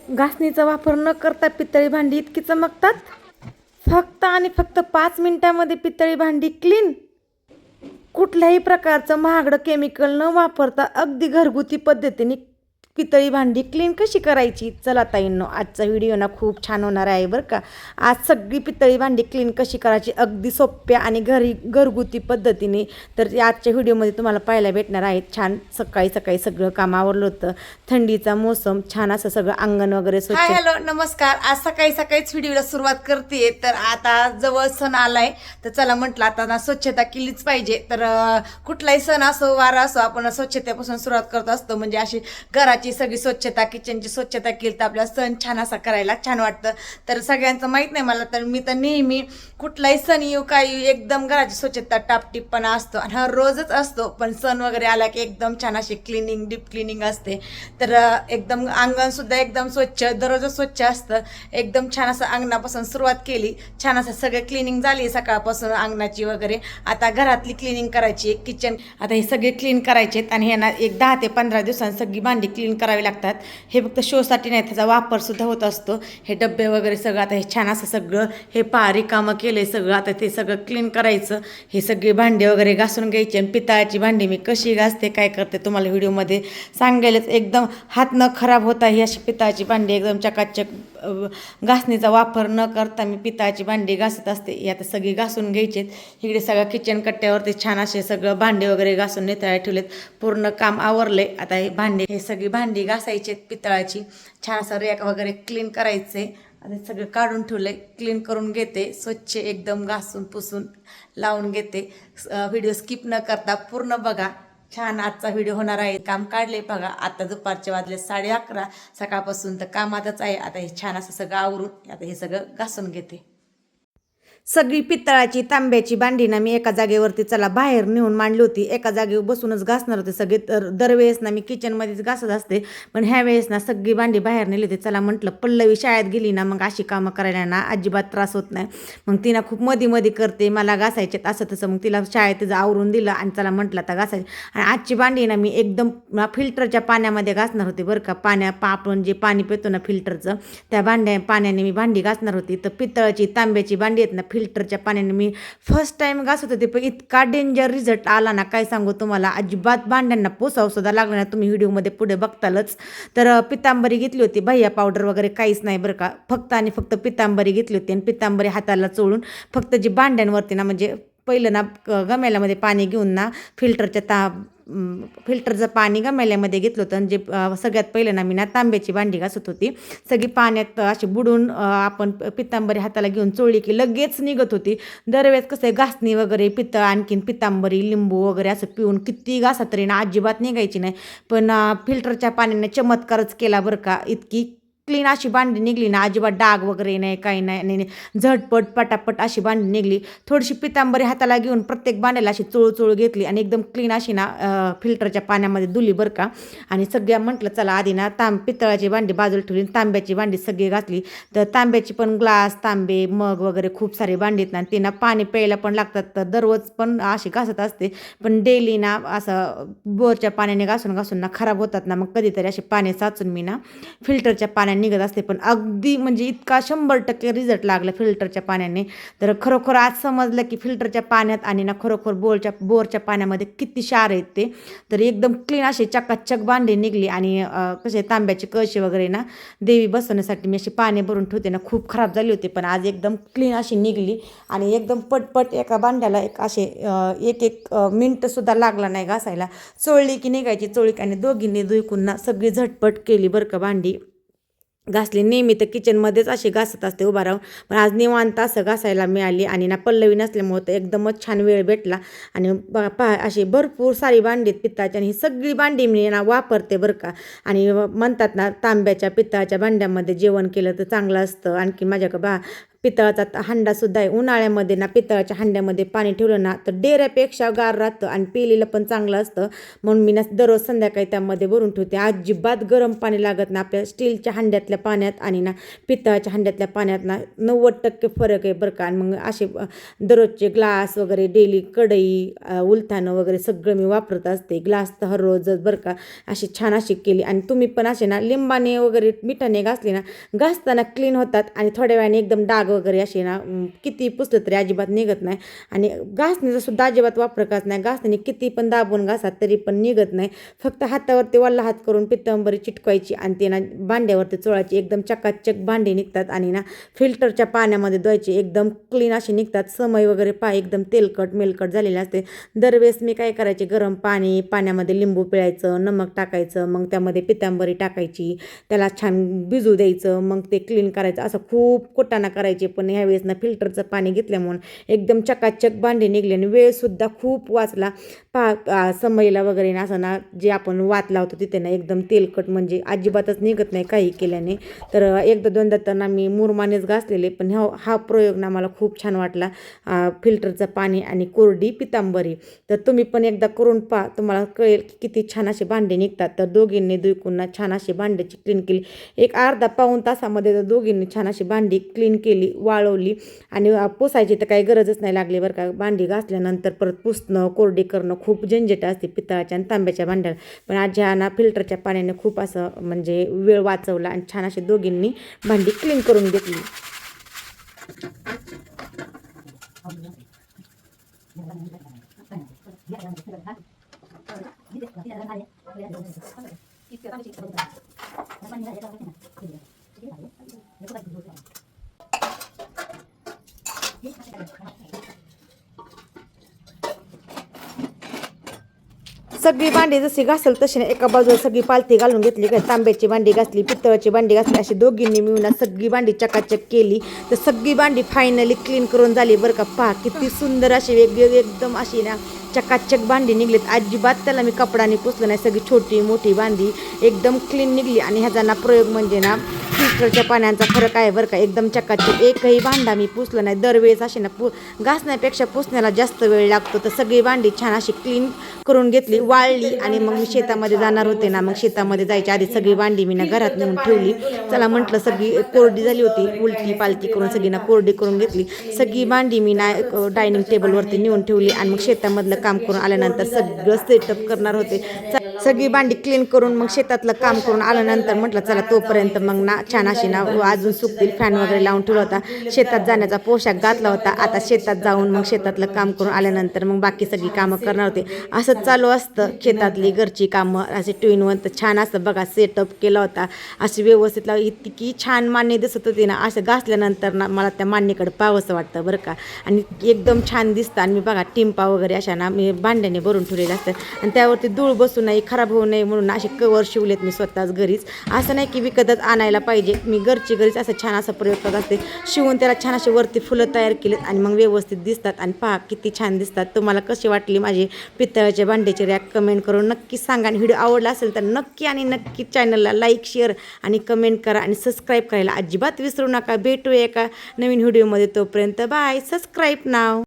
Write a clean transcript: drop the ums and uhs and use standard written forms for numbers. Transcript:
घासणीचा वापर न करता पितळी भांडी इतकी चमकतात. फक्त आणि फक्त 5 मिनिटांमध्ये पितळी भांडी क्लीन. कुठल्याही प्रकारचं महागडं केमिकल न वापरता अगदी घरगुती पद्धतीने पितळी भांडी क्लीन कशी करायची. चला ताईंनो, आजचा व्हिडिओ ना खूप छान होणार आहे बरं का. आज सगळी पितळी भांडी क्लीन कशी करायची अगदी सोप्या आणि घरगुती पद्धतीने. तर आजच्या व्हिडिओमध्ये तुम्हाला पाहायला भेटणार आहे. छान सकाळी सकाळी सगळं काम आवरलं होतं. थंडीचा मोसम, छान असं सगळं अंगण वगैरे स्वच्छ. हाय हॅलो नमस्कार. आज सकाळी सकाळीच व्हिडिओला सुरुवात करते. तर आता जवळ सण आलाय, तर चला म्हटलं आता ना स्वच्छता केलीच पाहिजे. तर कुठलाही सण असो वारा असो, आपण स्वच्छतेपासून सुरुवात करत असतो. म्हणजे अशी घराची सगळी स्वच्छता, किचनची स्वच्छता केली तर आपला सण छान असा करायला छान वाटतं. तर सगळ्यांचं माहित नाही मला, तर मी तर नेहमी कुठलाही सण येऊ काही एकदम घराची स्वच्छता टापटीपणा असतो आणि हा रोजच असतो. पण सण वगैरे आला की एकदम छान अशी क्लिनिंग, डीप क्लिनिंग असते. तर एकदम अंगण सुद्धा एकदम स्वच्छ, दररोज स्वच्छ असतं. एकदम छान असं अंगणापासून सुरुवात केली, छान असं सगळं क्लिनिंग झाली सकाळपासून अंगणाची वगैरे. आता घरातली क्लिनिंग करायची, किचन आता हे सगळे क्लीन करायचे. आणि हे ना एक 10 ते 15 दिवसांनी सगळी भांडी क्लीन करावे लागतात. हे फक्त शोसाठी नाही, त्याचा वापर सुद्धा होत असतो. हे डब्बे वगैरे सगळं आता हे छान असं सगळं हे कामं केले सगळं. आता ते सगळं क्लीन करायचं. हे सगळे भांडे वगैरे घासून घ्यायचे. आणि पितळाची भांडी मी कशी घासते काय करते तुम्हाला व्हिडिओमध्ये सांगायलाच. एकदम हात न खराब होता ही अशी पितळाची भांडी एकदम चकाचक घासणीचा वापर न करता मी पितळाची भांडी घासत असते. ही आता सगळी घासून घ्यायचेत. इकडे सगळं किचन कट्ट्यावरती छान असे सगळं भांडे वगैरे घासून नितळाय ठेवलेत. पूर्ण काम आवरले. आता हे भांडे, हे सगळी भांडी घासायची पितळाची. छान असं रॅक वगैरे क्लीन करायचे. आता सगळं काढून ठेवलंय, क्लीन करून घेते. स्वच्छ एकदम घासून पुसून लावून घेते. व्हिडिओ स्किप न करता पूर्ण बघा. छान आजचा व्हिडिओ होणार आहे. काम काढले बघा. आता दुपारचे वाजले 11:30. सकाळपासून तर कामातच आहे. आता हे छान असं सगळं आवरून आता हे सगळं घासून घेते. सगळी पितळाची, तांब्याची भांडी ना मी एका जागेवरती चला बाहेर नेऊन मांडली होती. एका जागेवर बसूनच घासणार होते सगळे. तर दरवेळेस ना मी किचनमध्येच घासत असते, पण ह्या वेळेस ना सगळी भांडी बाहेर नेली होती. चला म्हटलं पल्लवी शाळेत गेली ना मग अशी कामं करायला ना अजिबात त्रास होत नाही. मग ती ना खूप मध्ये करते, मला घासायचे असं तसं. मग तिला शाळेत तिचं आवरून दिलं आणि चला म्हटलं आता घासायची. आणि आजची भांडी ना मी एकदम फिल्टरच्या पाण्यामध्ये घासणार होते बरं का. आपण जे पाणी पितो ना फिल्टरचं, त्या पाण्याने मी भांडी घासणार होती. तर पितळाची, तांब्याची भांडी आहेत ना फिल्टरच्या पाण्याने मी फर्स्ट टाइम घासत होते, पण इतका डेंजर रिझल्ट आला ना काय सांगू तुम्हाला. अजिबात भांड्यांना पुसाव सुद्धा लागला ना. तुम्ही व्हिडिओमध्ये पुढे बघतालच. तर पितांबरी घेतली होती, भैया पावडर वगैरे काहीच नाही बरं का. फक्त आणि फक्त पितांबरी घेतली होती. आणि पितांबरी हाताला चोळून फक्त जी भांड्यांवरती ना, म्हणजे पहिलं ना गमेल्यामध्ये पाणी घेऊन ना फिल्टरचं पाणी गमेल्यामध्ये घेतलं होतं. आणि जे सगळ्यात पहिलं ना मी ना तांब्याची भांडी घासत होती. सगळी पाण्यात अशी बुडून आपण पितांबरी हाताला घेऊन चोळली की लगेच निघत होती. दरवेळेस कसं आहे घासणी वगैरे पितळ, आणखीन पितांबरी, लिंबू वगैरे असं पिऊन किती घासा तरी ना अजिबात निघायची नाही. पण फिल्टरच्या पाण्याने चमत्कारच केला बरं का. इतकी क्लीन अशी भांडी निघली ना, अजिबात डाग वगैरे नाही, काही नाही. झटपट पटापट अशी भांडी निघली. थोडीशी पितांबरी हाताला घेऊन प्रत्येक भांड्याला अशी चोळू घेतली आणि एकदम क्लीन अशी ना फिल्टरच्या पाण्यामध्ये धुली बरं का. आणि सगळ्या म्हटलं चला आधी ना पितळाची भांडी बाजूला ठेवली, तांब्याची भांडी सगळी घातली. तर तांब्याची पण ग्लास, तांबे, मग वगैरे खूप सारे भांडी आहेत ना, ते ना पाणी प्यायला पण लागतात. तर दररोज पण अशी घासत असते. पण डेली ना असं बोरच्या पाण्याने घासून ना खराब होतात ना, मग कधीतरी असे पाणी साचून मी ना फिल्टरच्या पाण्याने निघत असते. पण अगदी म्हणजे इतका 100% रिझल्ट लागला फिल्टरच्या पाण्याने. तर खरोखर आज समजलं की फिल्टरच्या पाण्यात आणि ना खरोखर बोरच्या पाण्यामध्ये किती क्षार आहेत ते. तर एकदम क्लीन अशी चकाचक भांडी निघली. आणि कसे तांब्याचे कळशी वगैरे ना देवी बसवण्यासाठी मी अशी पाणी भरून ठेवते ना, खूप खराब झाली होती. पण आज एकदम क्लीन अशी निघली. आणि एकदम पटपट एका भांड्याला एक मिनटंसुद्धा लागला नाही घासायला. चोळली की निघायची, चोळली आणि दोघींनी दुईकून ना सगळी झटपट केली बरं का भांडी घासली. नेहमी तर किचनमध्येच अशी घासत असते उभा राहून, पण आज निवांत असं घासायला मिळाली. आणि ना पल्लवी नसल्यामुळं तर एकदमच छान वेळ भेटला. आणि अशी भरपूर सारी भांडी पित्ताची, आणि ही सगळी भांडी मी ना वापरते बरं का. आणि म्हणतात ना तांब्याच्या पित्ताच्या भांड्यामध्ये जेवण केलं तर चांगलं असतं. आणखी माझ्याकडं पितळाचा हांडासुद्धा आहे. उन्हाळ्यामध्ये ना पितळाच्या हांड्यामध्ये पाणी ठेवलं ना तर डेऱ्यापेक्षा गार राहतं आणि पिलेलं पण चांगलं असतं. म्हणून मी ना दररोज संध्याकाळी त्यामध्ये भरून ठेवते. अजिबात गरम पाणी लागत ना आपल्या स्टीलच्या हांड्यातल्या पाण्यात आणि ना पितळाच्या हांड्यातल्या पाण्यात ना 90% फरक आहे बरं का. आणि मग असे दररोजचे ग्लास वगैरे डेली कढई उलथानं वगैरे सगळं मी वापरत असते. ग्लास तर हर रोजच बरं का. अशी छान अशी केली आणि तुम्ही पण असे ना लिंबाने वगैरे मिठाने घासले ना घासताना क्लीन होतात आणि थोड्या वेळाने एकदम डाग वगैरे असे ना किती पुसलं तरी अजिबात निघत नाही. आणि घासणीचा सुद्धा अजिबात वापर करत नाही. घासणीने किती पण दाबून घासा तरी पण निघत नाही. फक्त हातावरती वल्ला हात करून पितांबरी चिटकवायची आणि ते ना भांड्यावरती चोळायची. एकदम चकाचक भांडे निघतात आणि ना फिल्टरच्या पाण्यामध्ये धुवायचे. एकदम क्लीन असे निघतात. समय वगैरे एकदम तेलकट मेलकट झालेले असते. दरवेळेस मी काय करायचे गरम पाण्यामध्ये लिंबू पिळायचं, नमक टाकायचं, मग त्यामध्ये पितांबरी टाकायची, त्याला छान भिजू द्यायचं, मग ते क्लीन करायचं. असं खूप कुटाणा करायचे. पण ह्यावेळेस ना फिल्टरचं पाणी घेतल्यामुळे एकदम चकाचक भांडे निघले आणि वेळसुद्धा खूप वाचला. समईला वगैरे ना असं ना जे आपण वात लावतो तिथे ना एकदम तेलकट म्हणजे अजिबातच निघत नाही काही केल्याने. तर एकदा दोनदा तर ना मी मुरमानेच घासलेले. पण हा प्रयोग ना मला खूप छान वाटला. फिल्टरचं पाणी आणि कोरडी पितांबरी. तर तुम्ही पण एकदा करून पहा, तुम्हाला कळेल की किती छान असे भांडे निघतात. तर दोघींनी दुईकूंना छान अशी भांड्याची क्लीन केली. एक अर्धा पाऊण तासामध्ये तर दोघींनी छान अशी भांडी क्लीन केली, वाळवली आणि पुसायची तर काही गरजच नाही लागली बरं का. भांडी घासल्यानंतर परत पुसणं कोरडी करणं खूप झंझट असते पितळाच्या आणि तांब्याच्या भांड्याला. पण आज ह्या ना फिल्टरच्या पाण्याने खूप असं म्हणजे वेळ वाचवला आणि छान अशी दोघींनी भांडी क्लीन करून घेतली. सगळी भांडी जशी घासल तशी ना एका बाजूला सगळी पालथी घालून घेतली. काय तांब्याची भांडी घासली, पितळाची भांडी घासली, अशी दोघींनी मिळून सगळी भांडी चकाचक केली. तर सगळी भांडी फायनली क्लीन करून झाली बरं का. पहा किती सुंदर अशी वेगवेगळी एकदम अशी ना चकाचक भांडी निघलीत. अजिबात त्याला मी कपडाने पुसलं नाही. सगळी छोटी मोठी भांडी एकदम क्लीन निघली. आणि ह्याचा ना प्रयोग म्हणजे ना फिल्टरच्या पाण्याचा फरक आहे बरं का. एकदम चकाचक. एकही भांडा मी पुसलं नाही. दरवेळेस अशी ना घासण्यापेक्षा पुसण्याला जास्त वेळ लागतो. तर सगळी भांडी छान अशी क्लीन करून घेतली, वाळली. आणि मग मी शेतामध्ये जाणार होते ना, मग शेतामध्ये जायच्या आधी सगळी भांडी मी ना घरात नेऊन ठेवली. चला म्हटलं सगळी कोरडी झाली होती, उलटी पालती करून सगळी ना कोरडी करून घेतली. सगळी भांडी मी ना डायनिंग टेबलवरती नेऊन ठेवली. आणि मग शेतामधलं काम करून आल्यानंतर सगळं सेटअप करणार होते. सगळी भांडी क्लीन करून मग शेतातलं काम करून आल्यानंतर म्हटलं चला तोपर्यंत मग ना छान अशी ना अजून सुकतील. फॅन वगैरे लावून ठेवला होता. शेतात जाण्याचा पोशाख घातला होता. आता शेतात जाऊन मग शेतातलं काम करून आल्यानंतर मग बाकी सगळी कामं करणार होते. असं चालू असतं शेतातली घरची कामं. असे 2 in 1 तर छान असतं बघा. सेटअप केला होता अशी व्यवस्थित इतकी छान मांडणी दिसत होती ना. असं घासल्यानंतर ना मला त्या मांडणीकडे पाहावंसं वाटतं बरं का. आणि एकदम छान दिसतं. आणि मी बघा टिंपा वगैरे अशा ना मी भांड्याने भरून ठेवलेले असतात. आणि त्यावरती धूळ बसू नये, खराब होऊ नये म्हणून असे कवर शिवलेत मी स्वतःच घरीच. असं नाही की विकतच आणायला पाहिजे. मी घरीच असं छान असा प्रयोग करत असते. शिवून त्याला छान असे वरती फुलं तयार केलेत आणि मग व्यवस्थित दिसतात. आणि पहा किती छान दिसतात. तुम्हाला कशी वाटली माझी पितळाच्या भांड्याची रॅक कमेंट करून नक्की सांगा. आणि व्हिडिओ आवडला असेल तर नक्की आणि नक्की चॅनलला लाईक शेअर आणि कमेंट करा आणि सबस्क्राईब करायला अजिबात विसरू नका. भेटूया एका नवीन व्हिडिओमध्ये. तोपर्यंत बाय. Subscribe now.